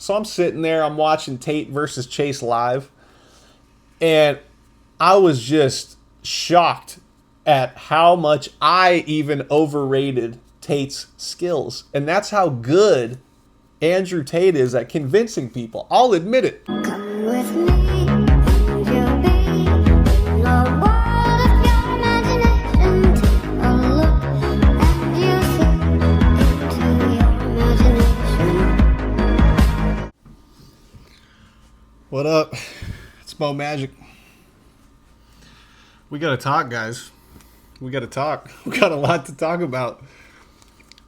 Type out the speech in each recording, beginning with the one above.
So I'm sitting there, I'm watching Tate versus Chase live, and I was just shocked at how much I even overrated Tate's skills. And that's how good Andrew Tate is at convincing people. I'll admit it. Come with me, and you'll be in the world of your imagination. Take a look, and you see into your imagination. What up? It's Mo Magic. We gotta talk, guys. We gotta talk. We got a lot to talk about.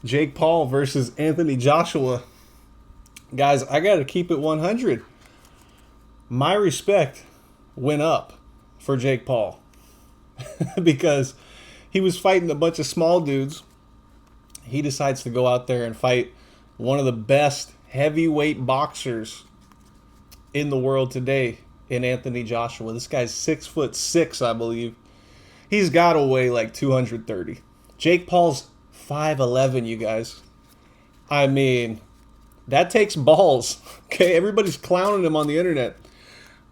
Jake Paul versus Anthony Joshua. Guys, I gotta keep it 100. My respect went up for Jake Paul because he was fighting a bunch of small dudes. He decides to go out there and fight one of the best heavyweight boxers in the world today in Anthony Joshua. This guy's 6'6", I believe. He's got to weigh like 230. Jake Paul's 5'11", you guys. I mean, that takes balls. Okay, everybody's clowning him on the internet.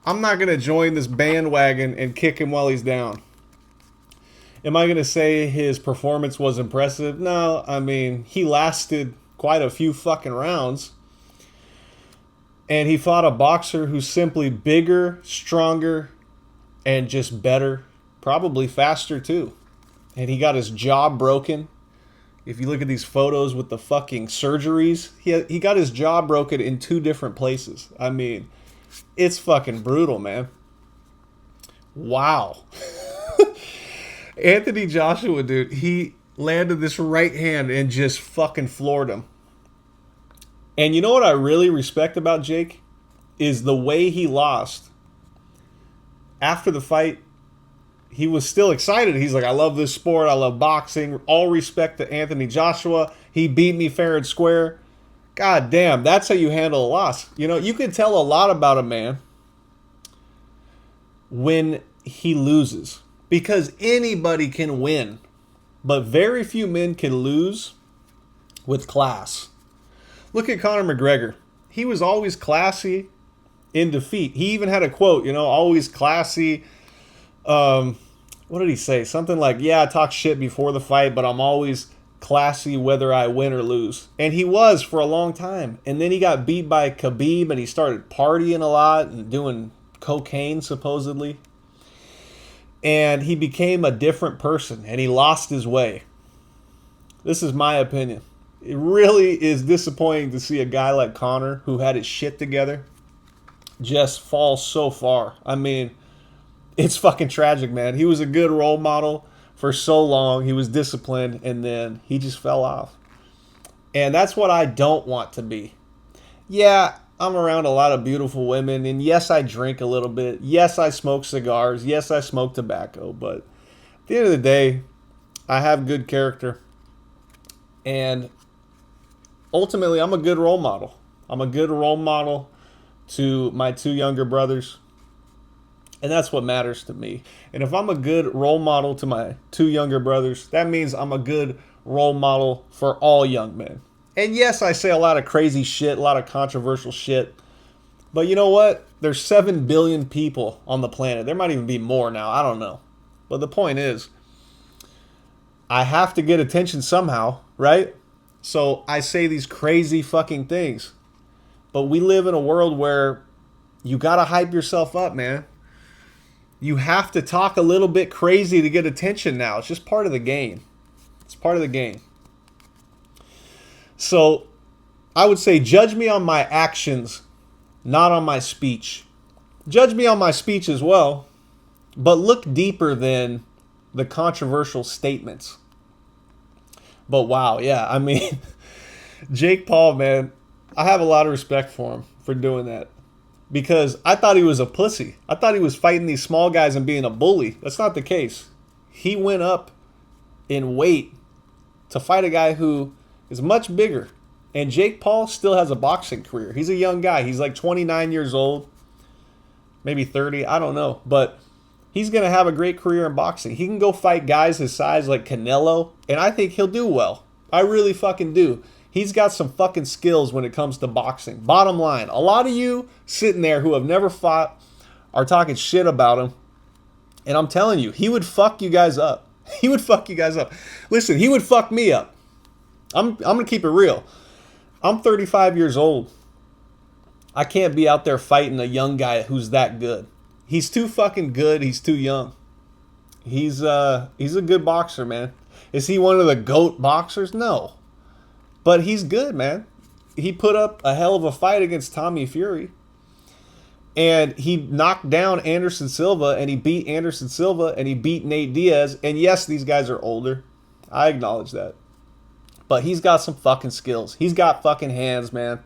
I'm not going to join this bandwagon and kick him while he's down. Am I going to say his performance was impressive? No, I mean, he lasted quite a few fucking rounds. And he fought a boxer who's simply bigger, stronger, and just better. Probably faster, too. And he got his jaw broken. If you look at these photos with the fucking surgeries, he got his jaw broken in 2 different places. I mean, it's fucking brutal, man. Wow. Anthony Joshua, dude, he landed this right hand and just fucking floored him. And you know what I really respect about Jake? Is the way he lost. After the fight, he was still excited. He's like, I love this sport. I love boxing. All respect to Anthony Joshua. He beat me fair and square. God damn, that's how you handle a loss. You know, you can tell a lot about a man when he loses. Because anybody can win. But very few men can lose with class. Look at Conor McGregor. He was always classy in defeat. He even had a quote, you know, always classy. What did he say? Something like, yeah, I talk shit before the fight, but I'm always classy whether I win or lose. And he was for a long time. And then he got beat by Khabib and he started partying a lot and doing cocaine, supposedly. And he became a different person and he lost his way. This is my opinion. It really is disappointing to see a guy like Conor, who had his shit together, just fall so far. I mean, it's fucking tragic, man. He was a good role model for so long. He was disciplined, and then he just fell off. And that's what I don't want to be. Yeah, I'm around a lot of beautiful women, and yes, I drink a little bit. Yes, I smoke cigars. Yes, I smoke tobacco. But at the end of the day, I have good character. And ultimately, I'm a good role model. I'm a good role model to my 2 younger brothers. And that's what matters to me. And if I'm a good role model to my 2 younger brothers, that means I'm a good role model for all young men. And yes, I say a lot of crazy shit, a lot of controversial shit. But you know what? There's 7 billion people on the planet. There might even be more now. I don't know. But the point is, I have to get attention somehow, right? So I say these crazy fucking things. But we live in a world where you gotta hype yourself up, man. You have to talk a little bit crazy to get attention now. It's just part of the game. It's part of the game. So I would say judge me on my actions, not on my speech. Judge me on my speech as well, but look deeper than the controversial statements. But wow, yeah, I mean, Jake Paul, man, I have a lot of respect for him for doing that. Because I thought he was a pussy. I thought he was fighting these small guys and being a bully. That's not the case. He went up in weight to fight a guy who is much bigger. And Jake Paul still has a boxing career. He's a young guy. He's like 29 years old. Maybe 30. I don't know. But he's going to have a great career in boxing. He can go fight guys his size like Canelo. And I think he'll do well. I really fucking do. He's got some fucking skills when it comes to boxing. Bottom line, a lot of you sitting there who have never fought are talking shit about him. And I'm telling you, he would fuck you guys up. He would fuck you guys up. Listen, he would fuck me up. I'm going to keep it real. I'm 35 years old. I can't be out there fighting a young guy who's that good. He's too fucking good. He's too young. He's a good boxer, man. Is he one of the GOAT boxers? No. But he's good, man. He put up a hell of a fight against Tommy Fury. And he knocked down Anderson Silva, and he beat Anderson Silva, and he beat Nate Diaz. And yes, these guys are older. I acknowledge that. But he's got some fucking skills. He's got fucking hands, man.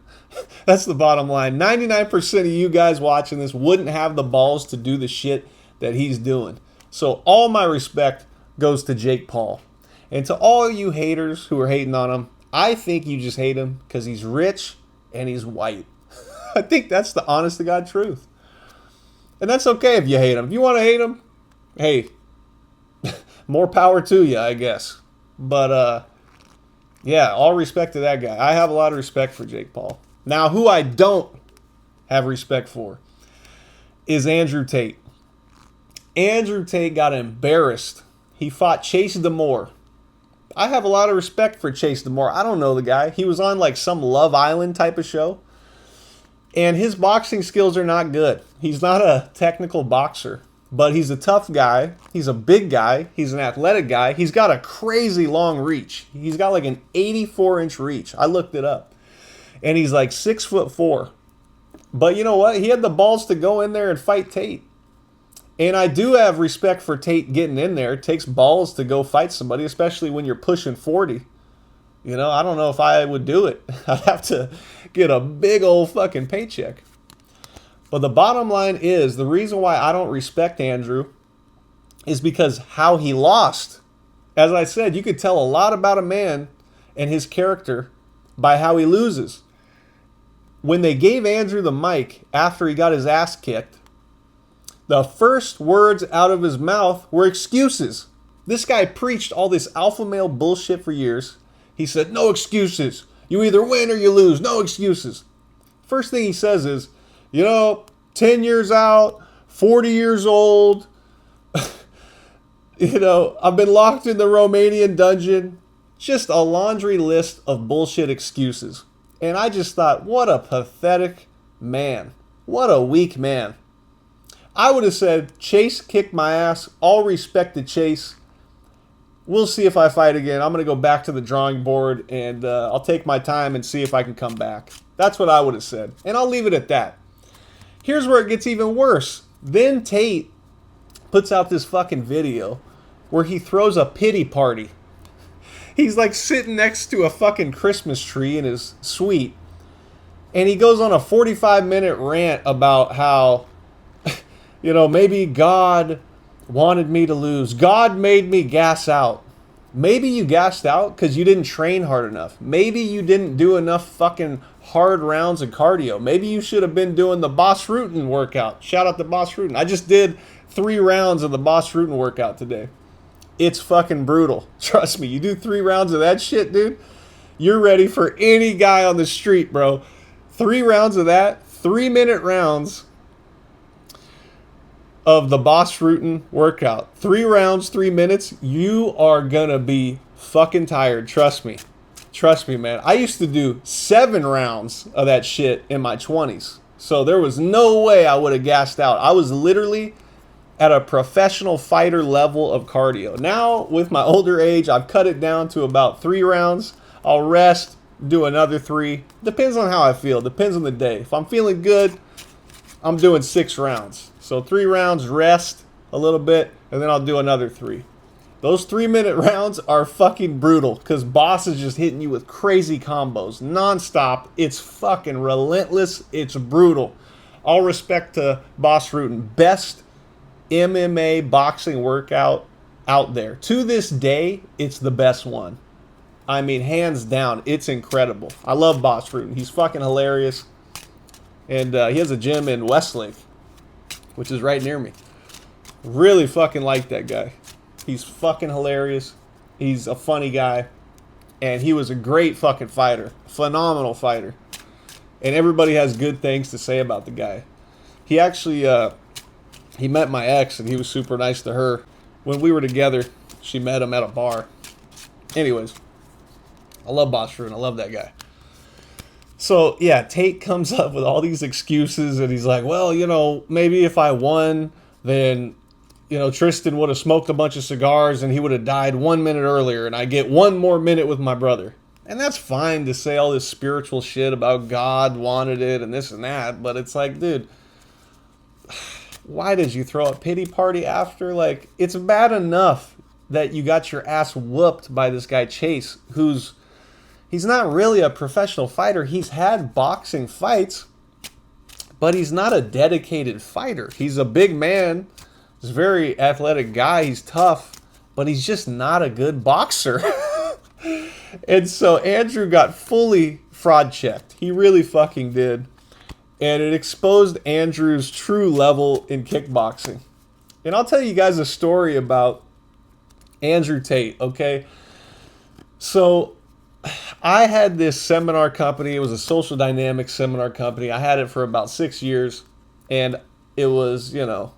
That's the bottom line. 99% of you guys watching this wouldn't have the balls to do the shit that he's doing. So all my respect goes to Jake Paul. And to all you haters who are hating on him, I think you just hate him because he's rich and he's white. I think that's the honest to God truth. And that's okay if you hate him. If you want to hate him, hey, more power to you, I guess. But, yeah, all respect to that guy. I have a lot of respect for Jake Paul. Now, who I don't have respect for is Andrew Tate. Andrew Tate got embarrassed. He fought Chase D'Amour. I have a lot of respect for Chase D'Amour. I don't know the guy. He was on like some Love Island type of show. And his boxing skills are not good. He's not a technical boxer. But he's a tough guy. He's a big guy. He's an athletic guy. He's got a crazy long reach. He's got like an 84-inch reach. I looked it up. And he's like 6'4". But you know what? He had the balls to go in there and fight Tate. And I do have respect for Tate getting in there. It takes balls to go fight somebody, especially when you're pushing 40. You know, I don't know if I would do it. I'd have to get a big old fucking paycheck. But the bottom line is, the reason why I don't respect Andrew is because how he lost. As I said, you could tell a lot about a man and his character by how he loses. When they gave Andrew the mic after he got his ass kicked, the first words out of his mouth were excuses. This guy preached all this alpha male bullshit for years. He said, no excuses. You either win or you lose. No excuses. First thing he says is, 10 years out, 40 years old. I've been locked in the Romanian dungeon. Just a laundry list of bullshit excuses. And I just thought, what a pathetic man. What a weak man. I would have said, Chase kicked my ass. All respect to Chase. We'll see if I fight again. I'm going to go back to the drawing board and I'll take my time and see if I can come back. That's what I would have said. And I'll leave it at that. Here's where it gets even worse. Then Tate puts out this fucking video where he throws a pity party. He's like sitting next to a fucking Christmas tree in his suite. And he goes on a 45-minute rant about how, maybe God wanted me to lose. God made me gas out. Maybe you gassed out because you didn't train hard enough. Maybe you didn't do enough fucking hard rounds of cardio. Maybe you should have been doing the Boss Rutan workout. Shout out to Boss Rutan. I just did 3 rounds of the Boss Rutan workout today. It's fucking brutal. Trust me. You do 3 rounds of that shit, dude. You're ready for any guy on the street, bro. 3 rounds of that. 3-minute rounds of the Boss Rutan workout. 3 rounds, 3 minutes. You are gonna be fucking tired. Trust me. Trust me, man. I used to do 7 rounds of that shit in my 20s. So there was no way I would have gassed out. I was literally at a professional fighter level of cardio. Now, with my older age, I've cut it down to about 3 rounds. I'll rest, do another 3. Depends on how I feel. Depends on the day. If I'm feeling good, I'm doing 6 rounds. So 3 rounds, rest a little bit, and then I'll do another 3. Those 3-minute rounds are fucking brutal because Boss is just hitting you with crazy combos nonstop. It's fucking relentless. It's brutal. All respect to Boss Rutan. Best MMA boxing workout out there. To this day, it's the best one. I mean, hands down, it's incredible. I love Boss Rutan. He's fucking hilarious. And he has a gym in Westlake, which is right near me. Really fucking like that guy. He's fucking hilarious. He's a funny guy. And he was a great fucking fighter. Phenomenal fighter. And everybody has good things to say about the guy. He actually, he met my ex, and he was super nice to her. When we were together, she met him at a bar. Anyways, I love Bosford. I love that guy. So, yeah, Tate comes up with all these excuses, and he's like, well, you know, maybe if I won, then, you know, Tristan would have smoked a bunch of cigars, and he would have died 1 minute earlier, and I get 1 more minute with my brother. And that's fine to say all this spiritual shit about God wanted it and this and that, but it's like, dude, why did you throw a pity party after? Like, it's bad enough that you got your ass whooped by this guy Chase, he's not really a professional fighter. He's had boxing fights, but he's not a dedicated fighter. He's a big man. He's a very athletic guy. He's tough, but he's just not a good boxer. And so Andrew got fully fraud checked. He really fucking did. And it exposed Andrew's true level in kickboxing. And I'll tell you guys a story about Andrew Tate, okay? So I had this seminar company. It was a social dynamics seminar company. I had it for about 6 years. And it was, you know,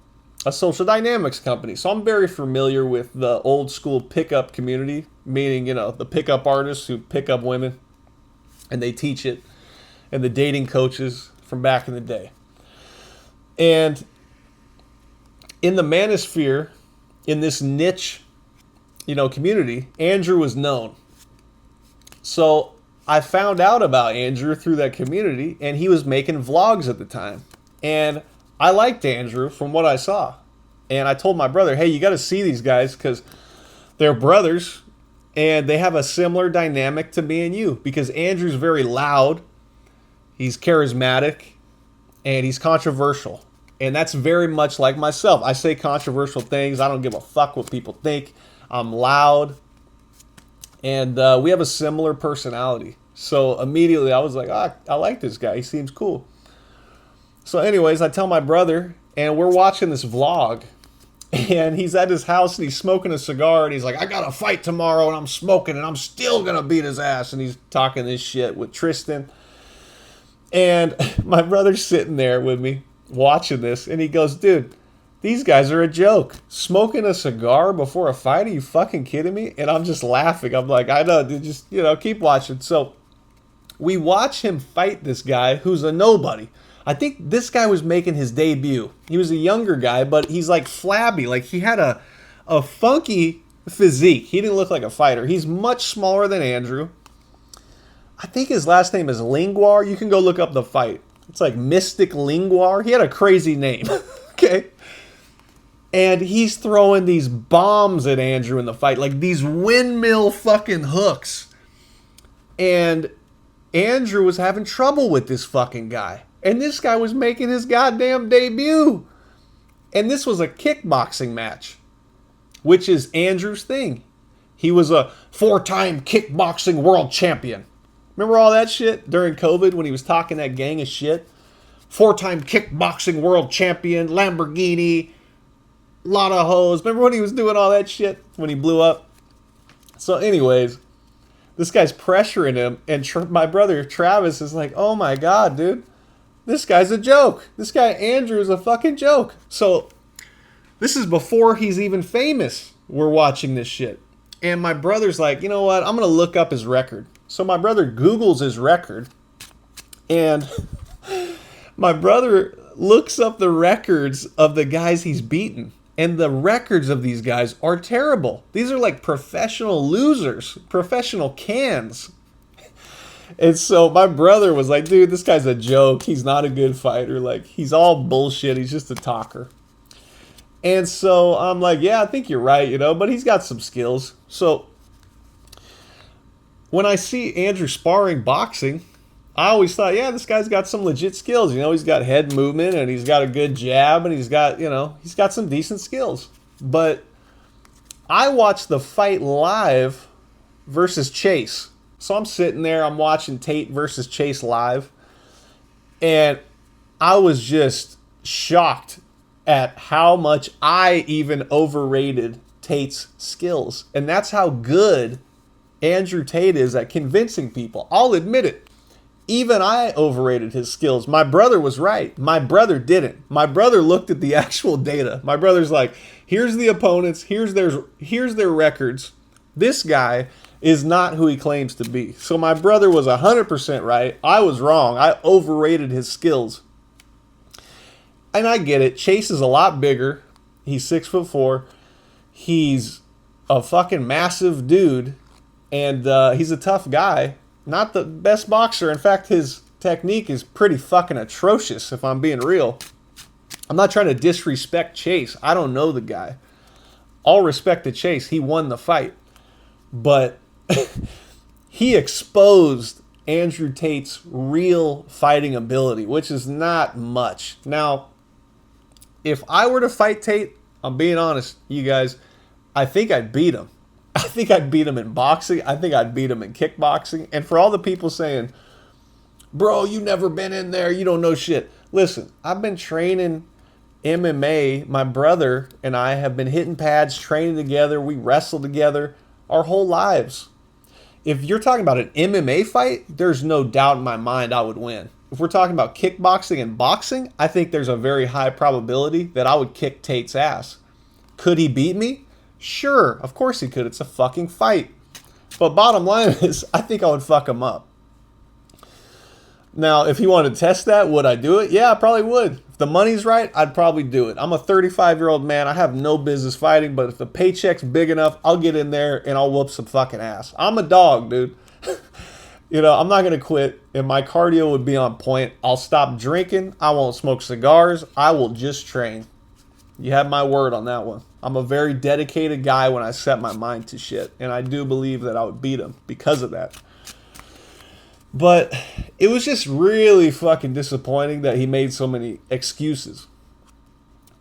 a social dynamics company. So I'm very familiar with the old school pickup community, meaning, you know, the pickup artists who pick up women and they teach it, and the dating coaches from back in the day. And in the manosphere, in this niche, you know, community, Andrew was known. So I found out about Andrew through that community, and he was making vlogs at the time. And I liked Andrew from what I saw. And I told my brother, hey, you got to see these guys because they're brothers and they have a similar dynamic to me and you, because Andrew's very loud, he's charismatic, and he's controversial. And that's very much like myself. I say controversial things. I don't give a fuck what people think. I'm loud. And we have a similar personality. So immediately I was like, I like this guy. He seems cool. So anyways, I tell my brother, and we're watching this vlog. And he's at his house, and he's smoking a cigar. And he's like, I got to fight tomorrow, and I'm smoking, and I'm still going to beat his ass. And he's talking this shit with Tristan. And my brother's sitting there with me watching this. And he goes, dude, these guys are a joke. Smoking a cigar before a fight? Are you fucking kidding me? And I'm just laughing. I'm like, I know, dude, just, you know, keep watching. So we watch him fight this guy who's a nobody. I think this guy was making his debut. He was a younger guy, but he's like flabby. Like he had a funky physique. He didn't look like a fighter. He's much smaller than Andrew. I think his last name is Linguar. You can go look up the fight. It's like Mystic Linguar. He had a crazy name. Okay. And he's throwing these bombs at Andrew in the fight, like these windmill fucking hooks. And Andrew was having trouble with this fucking guy. And this guy was making his goddamn debut. And this was a kickboxing match, which is Andrew's thing. He was a 4-time kickboxing world champion. Remember all that shit during COVID when he was talking that gang of shit? 4-time kickboxing world champion, Lamborghini, lot of hoes. Remember when he was doing all that shit when he blew up? So anyways, this guy's pressuring him, and my brother Travis is like, oh my God, dude. This guy's a joke. This guy Andrew is a fucking joke. So this is before he's even famous. We're watching this shit. And my brother's like, you know what? I'm going to look up his record. So my brother Googles his record. And my brother looks up the records of the guys he's beaten. And the records of these guys are terrible. These are like professional losers. Professional cans. And so my brother was like, dude, this guy's a joke. He's not a good fighter. Like, he's all bullshit. He's just a talker. And so I'm like, yeah, I think you're right, you know, but he's got some skills. So when I see Andrew sparring boxing, I always thought, yeah, this guy's got some legit skills. You know, he's got head movement, and he's got a good jab, and he's got, you know, he's got some decent skills. But I watched the fight live versus Chase. So I'm sitting there, I'm watching Tate versus Chase live, and I was just shocked at how much I even overrated Tate's skills. And that's how good Andrew Tate is at convincing people. I'll admit it. Even I overrated his skills. My brother was right. My brother didn't. My brother looked at the actual data. My brother's like, here's the opponents, here's their records. This guy is not who he claims to be. So my brother was 100% right. I was wrong. I overrated his skills. And I get it. Chase is a lot bigger. He's 6'4". He's a fucking massive dude. And he's a tough guy. Not the best boxer. In fact, his technique is pretty fucking atrocious, if I'm being real. I'm not trying to disrespect Chase. I don't know the guy. All respect to Chase. He won the fight. But he exposed Andrew Tate's real fighting ability, which is not much. Now, if I were to fight Tate, I'm being honest, you guys, I think I'd beat him. I think I'd beat him in boxing. I think I'd beat him in kickboxing. And for all the people saying, bro, you never been in there, you don't know shit. Listen, I've been training MMA. My brother and I have been hitting pads, training together. We wrestle together our whole lives. If you're talking about an MMA fight, there's no doubt in my mind I would win. If we're talking about kickboxing and boxing, I think there's a very high probability that I would kick Tate's ass. Could he beat me? Sure, of course he could. It's a fucking fight. But bottom line is, I think I would fuck him up. Now, if he wanted to test that, would I do it? Yeah, I probably would. If the money's right, I'd probably do it. I'm a 35-year-old man. I have no business fighting, but if the paycheck's big enough, I'll get in there and I'll whoop some fucking ass. I'm a dog, dude. You know, I'm not going to quit, and my cardio would be on point. I'll stop drinking. I won't smoke cigars. I will just train. You have my word on that one. I'm a very dedicated guy when I set my mind to shit. And I do believe that I would beat him because of that. But it was just really fucking disappointing that he made so many excuses.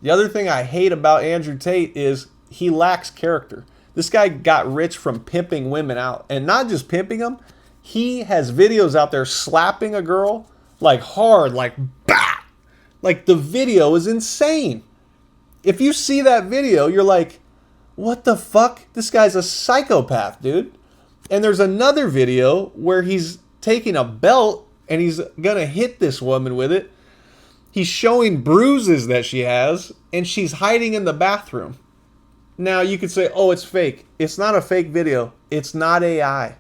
The other thing I hate about Andrew Tate is he lacks character. This guy got rich from pimping women out. And not just pimping them. He has videos out there slapping a girl like hard, like bah! Like the video is insane. If you see that video, you're like, what the fuck? This guy's a psychopath, dude. And there's another video where he's taking a belt and he's going to hit this woman with it. He's showing bruises that she has, and she's hiding in the bathroom. Now, you could say, oh, it's fake. It's not a fake video. It's not AI.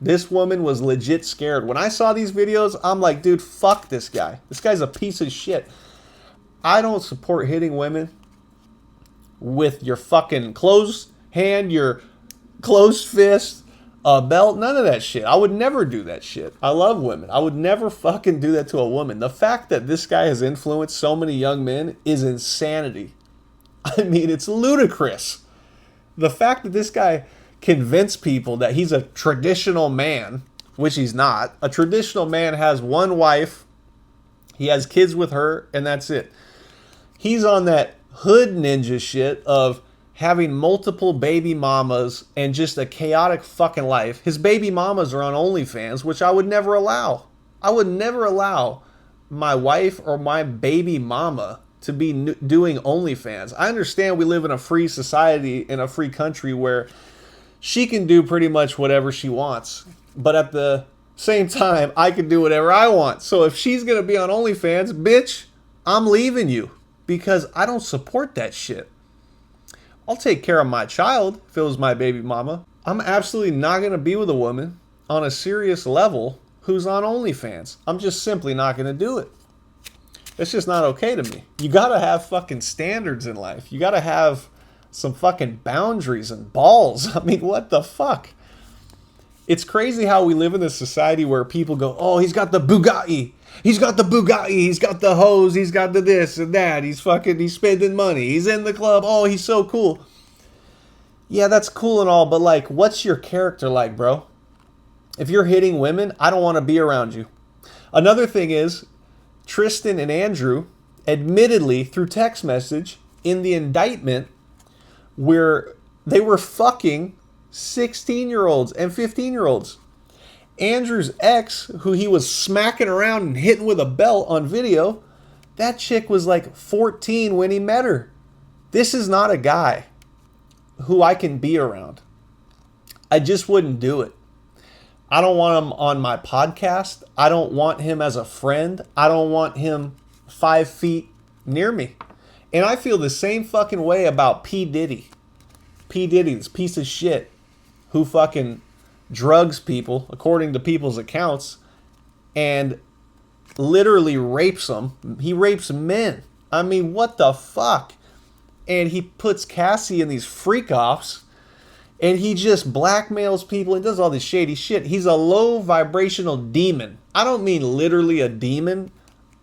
This woman was legit scared. When I saw these videos, I'm like, dude, fuck this guy. This guy's a piece of shit. I don't support hitting women with your fucking closed hand, your closed fist, a belt, none of that shit. I would never do that shit. I love women. I would never fucking do that to a woman. The fact that this guy has influenced so many young men is insanity. I mean, it's ludicrous. The fact that this guy convinced people that he's a traditional man, which he's not. A traditional man has one wife, he has kids with her, and that's it. He's on that hood ninja shit of having multiple baby mamas and just a chaotic fucking life. His baby mamas are on OnlyFans, which I would never allow. I would never allow my wife or my baby mama to be doing OnlyFans. I understand we live in a free society, in a free country where she can do pretty much whatever she wants. But at the same time, I can do whatever I want. So if she's going to be on OnlyFans, bitch, I'm leaving you. Because I don't support that shit. I'll take care of my child if it was my baby mama. I'm absolutely not going to be with a woman on a serious level who's on OnlyFans. I'm just simply not going to do it. It's just not okay to me. You got to have fucking standards in life. You got to have some fucking boundaries and balls. I mean, what the fuck? It's crazy how we live in this society where people go, oh, he's got the Bugatti. He's got the Bugatti. He's got the hose. He's got the this and that. He's spending money. He's in the club. Oh, he's so cool. Yeah, that's cool and all, but like, what's your character like, bro? If you're hitting women, I don't want to be around you. Another thing is, Tristan and Andrew, admittedly through text message in the indictment, where they were fucking 16-year-olds and 15-year-olds. Andrew's ex, who he was smacking around and hitting with a belt on video, that chick was like 14 when he met her. This is not a guy who I can be around. I just wouldn't do it. I don't want him on my podcast. I don't want him as a friend. I don't want him 5 feet near me. And I feel the same fucking way about P. Diddy. P. Diddy, this piece of shit who fucking drugs people, according to people's accounts, and literally rapes them. He rapes men. I mean, what the fuck? And he puts Cassie in these freak-offs, and he just blackmails people and does all this shady shit. He's a low vibrational demon. I don't mean literally a demon.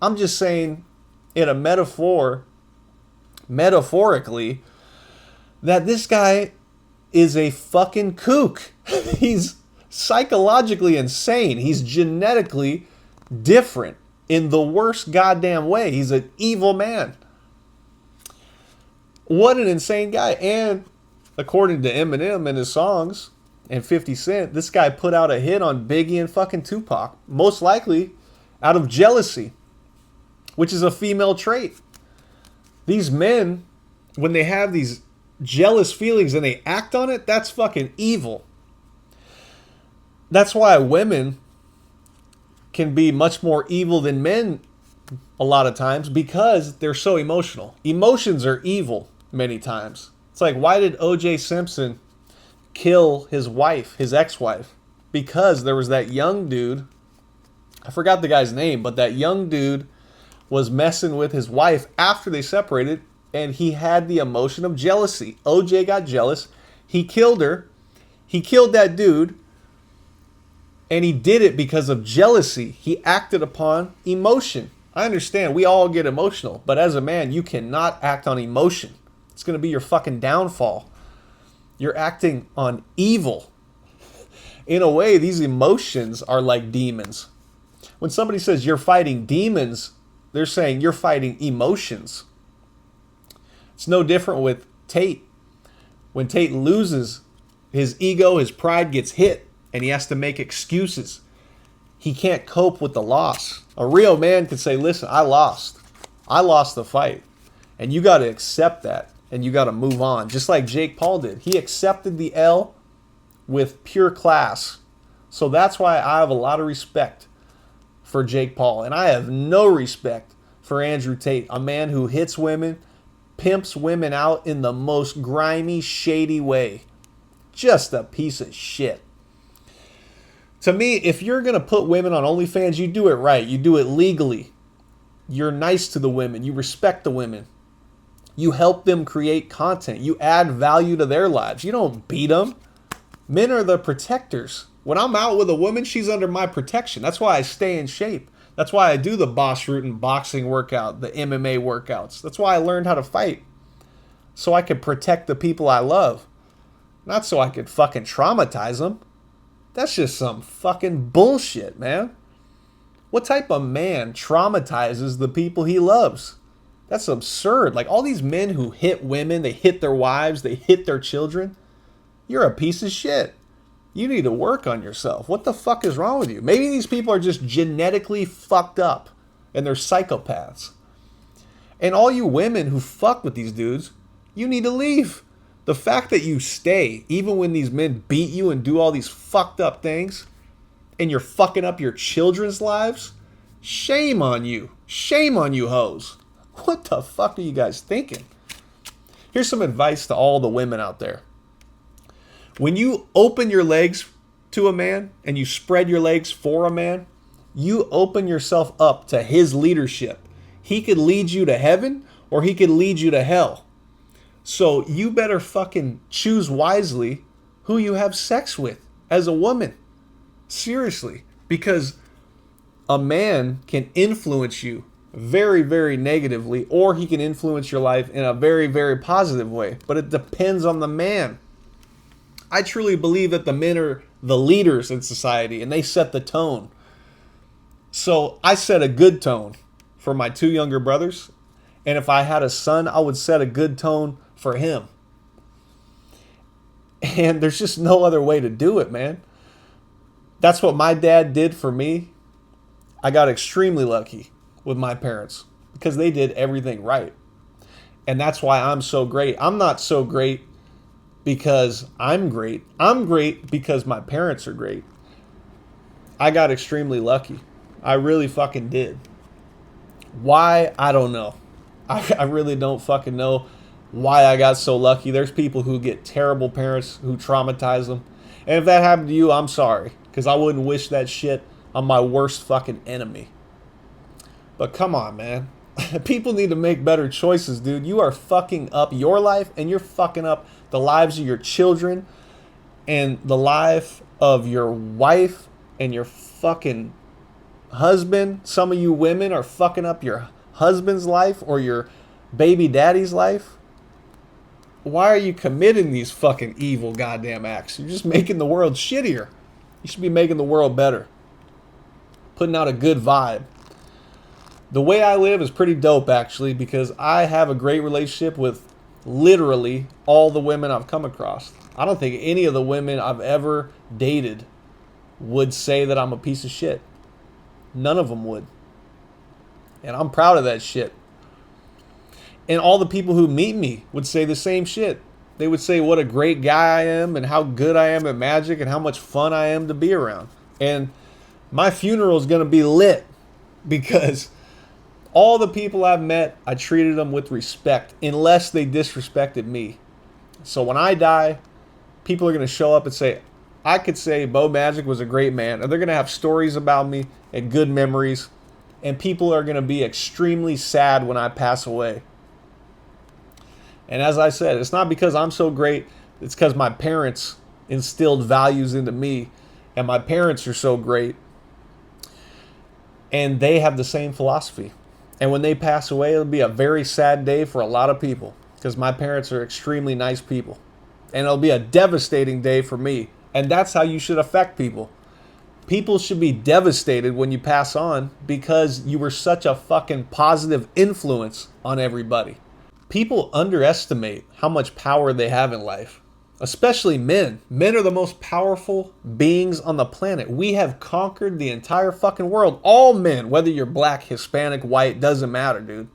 I'm just saying in a metaphorically, that this guy is a fucking kook. He's psychologically insane. He's genetically different in the worst goddamn way. He's an evil man. What an insane guy. And according to Eminem and his songs and 50 Cent, this guy put out a hit on Biggie and fucking Tupac. Most likely out of jealousy, which is a female trait. These men, when they have these jealous feelings and they act on it, that's fucking evil. That's why women can be much more evil than men a lot of times, because they're so emotional. Emotions are evil many times. It's like, why did O.J. Simpson kill his wife, his ex-wife? Because there was that young dude, I forgot the guy's name, but that young dude was messing with his wife after they separated, and he had the emotion of jealousy. O.J. got jealous. He killed her. He killed that dude. And he did it because of jealousy. He acted upon emotion. I understand we all get emotional, but as a man, you cannot act on emotion. It's going to be your fucking downfall. You're acting on evil. In a way, these emotions are like demons. When somebody says you're fighting demons, they're saying you're fighting emotions. It's no different with Tate. When Tate loses, his ego, his pride gets hit, and he has to make excuses. He can't cope with the loss. A real man could say, listen, I lost. I lost the fight. And you got to accept that. And you got to move on. Just like Jake Paul did. He accepted the L with pure class. So that's why I have a lot of respect for Jake Paul. And I have no respect for Andrew Tate. A man who hits women, pimps women out in the most grimy, shady way. Just a piece of shit. To me, if you're going to put women on OnlyFans, you do it right. You do it legally. You're nice to the women. You respect the women. You help them create content. You add value to their lives. You don't beat them. Men are the protectors. When I'm out with a woman, she's under my protection. That's why I stay in shape. That's why I do the Boss Root and boxing workout, the MMA workouts. That's why I learned how to fight. So I could protect the people I love. Not so I could fucking traumatize them. That's just some fucking bullshit, man. What type of man traumatizes the people he loves? That's absurd. Like all these men who hit women, they hit their wives, they hit their children. You're a piece of shit. You need to work on yourself. What the fuck is wrong with you? Maybe these people are just genetically fucked up and they're psychopaths. And all you women who fuck with these dudes, you need to leave. The fact that you stay, even when these men beat you and do all these fucked up things, and you're fucking up your children's lives, shame on you. Shame on you hoes. What the fuck are you guys thinking? Here's some advice to all the women out there. When you open your legs to a man and you spread your legs for a man, you open yourself up to his leadership. He could lead you to heaven or he could lead you to hell. So you better fucking choose wisely who you have sex with as a woman. Seriously. Because a man can influence you very, very negatively, or he can influence your life in a very, very positive way. But it depends on the man. I truly believe that the men are the leaders in society and they set the tone. So I set a good tone for my 2 younger brothers. And if I had a son, I would set a good tone for him. And there's just no other way to do it, man. That's what my dad did for me. I got extremely lucky with my parents because they did everything right. And that's why I'm so great. I'm not so great because I'm great. I'm great because my parents are great. I got extremely lucky. I really fucking did. Why? I don't know. I really don't fucking know why I got so lucky. There's people who get terrible parents who traumatize them. And if that happened to you, I'm sorry. Because I wouldn't wish that shit on my worst fucking enemy. But come on, man. People need to make better choices, dude. You are fucking up your life and you're fucking up the lives of your children and the life of your wife and your fucking husband. Some of you women are fucking up your husband's life or your baby daddy's life. Why are you committing these fucking evil goddamn acts? You're just making the world shittier. You should be making the world better. Putting out a good vibe. The way I live is pretty dope, actually, because I have a great relationship with literally all the women I've come across. I don't think any of the women I've ever dated would say that I'm a piece of shit. None of them would. And I'm proud of that shit. And all the people who meet me would say the same shit. They would say what a great guy I am and how good I am at magic and how much fun I am to be around. And my funeral is going to be lit because all the people I've met, I treated them with respect unless they disrespected me. So when I die, people are going to show up and say, I could say Beau Magic was a great man. And they're going to have stories about me and good memories. And people are going to be extremely sad when I pass away. And as I said, it's not because I'm so great. It's because my parents instilled values into me. And my parents are so great. And they have the same philosophy. And when they pass away, it'll be a very sad day for a lot of people. Because my parents are extremely nice people. And it'll be a devastating day for me. And that's how you should affect people. People should be devastated when you pass on because you were such a fucking positive influence on everybody. People underestimate how much power they have in life. Especially men. Men are the most powerful beings on the planet. We have conquered the entire fucking world. All men, whether you're black, Hispanic, white, doesn't matter, dude.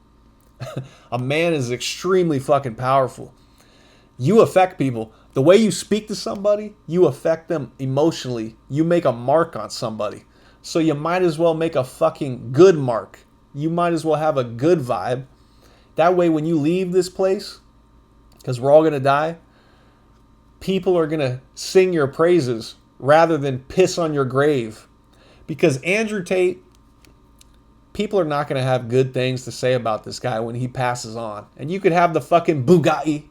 A man is extremely fucking powerful. You affect people. The way you speak to somebody, you affect them emotionally. You make a mark on somebody. So you might as well make a fucking good mark. You might as well have a good vibe. That way when you leave this place, because we're all going to die, people are going to sing your praises rather than piss on your grave. Because Andrew Tate, people are not going to have good things to say about this guy when he passes on. And you could have the fucking Bugatti,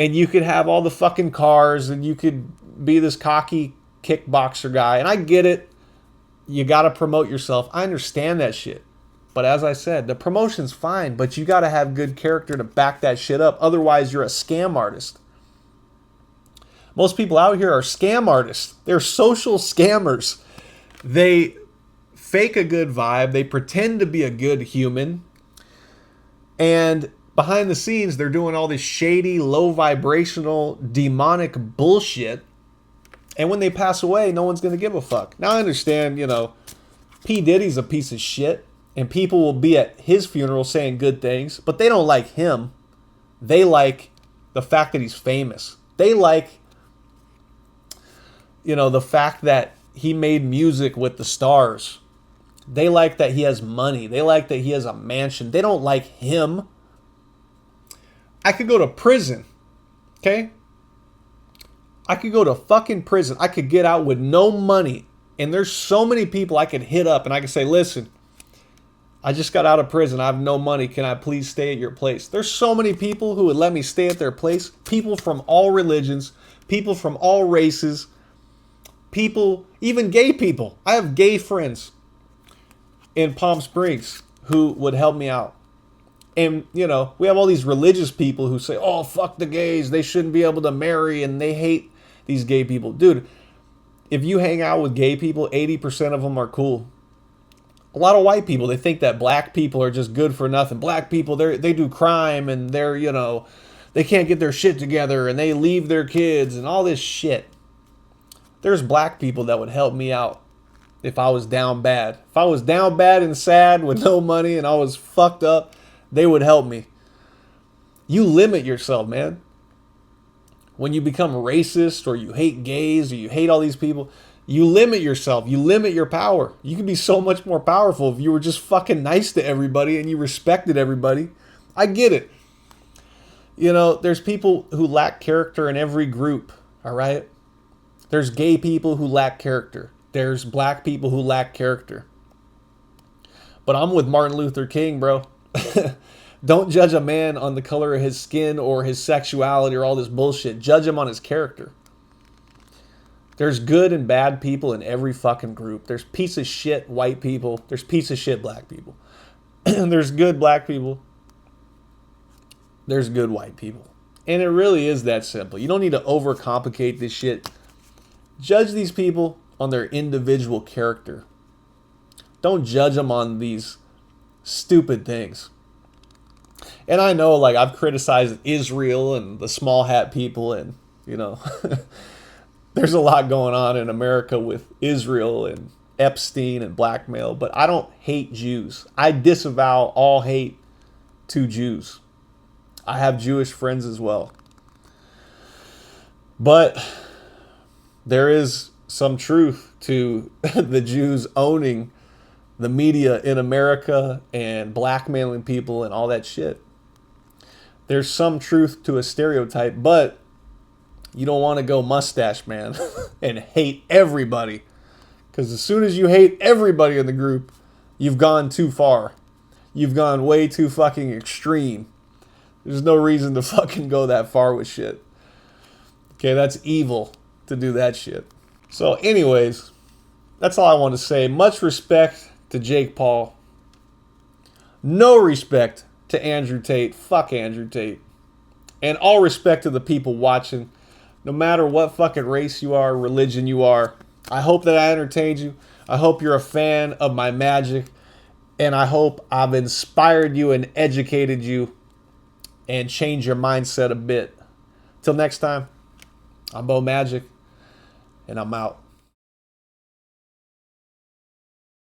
and you could have all the fucking cars, and you could be this cocky kickboxer guy. And I get it. You got to promote yourself. I understand that shit. But as I said, the promotion's fine, but you got to have good character to back that shit up. Otherwise, you're a scam artist. Most people out here are scam artists. They're social scammers. They fake a good vibe. They pretend to be a good human. And behind the scenes, they're doing all this shady, low vibrational, demonic bullshit. And when they pass away, no one's going to give a fuck. Now I understand, P. Diddy's a piece of shit. And people will be at his funeral saying good things. But they don't like him. They like the fact that he's famous. They like the fact that he made music with the stars. They like that he has money. They like that he has a mansion. They don't like him. I could go to prison. Okay? I could go to fucking prison. I could get out with no money. And there's so many people I could hit up and I could say, listen, I just got out of prison. I have no money. Can I please stay at your place? There's so many people who would let me stay at their place. People from all religions. People from all races. People, even gay people. I have gay friends in Palm Springs who would help me out. And, we have all these religious people who say, oh, fuck the gays. They shouldn't be able to marry. And they hate these gay people. Dude, if you hang out with gay people, 80% of them are cool. A lot of white people, they think that black people are just good for nothing. Black people, they do crime and they're, they can't get their shit together and they leave their kids and all this shit. There's black people that would help me out if I was down bad. If I was down bad and sad with no money and I was fucked up, they would help me. You limit yourself, man. When you become racist or you hate gays or you hate all these people, You limit yourself. You limit your power. You can be so much more powerful if you were just fucking nice to everybody and you respected everybody. I get it. You know, there's people who lack character in every group, all right? There's gay people who lack character. There's black people who lack character. But I'm with Martin Luther King, bro. Don't judge a man on the color of his skin or his sexuality or all this bullshit. Judge him on his character. There's good and bad people in every fucking group. There's piece of shit white people. There's piece of shit black people. There's good black people. There's good white people. And it really is that simple. You don't need to overcomplicate this shit. Judge these people on their individual character. Don't judge them on these stupid things. And I know, like, I've criticized Israel and the small hat people and, you know... There's a lot going on in America with Israel and Epstein and blackmail, but I don't hate Jews. I disavow all hate to Jews. I have Jewish friends as well. But there is some truth to the Jews owning the media in America and blackmailing people and all that shit. There's some truth to a stereotype, but you don't want to go mustache man and hate everybody. Because as soon as you hate everybody in the group, you've gone too far. You've gone way too fucking extreme. There's no reason to fucking go that far with shit. Okay, that's evil to do that shit. So anyways, that's all I want to say. Much respect to Jake Paul. No respect to Andrew Tate. Fuck Andrew Tate. And all respect to the people watching. No matter what fucking race you are, religion you are. I hope that I entertained you. I hope you're a fan of my magic. And I hope I've inspired you and educated you and changed your mindset a bit. Till next time, I'm BeauMagic, and I'm out.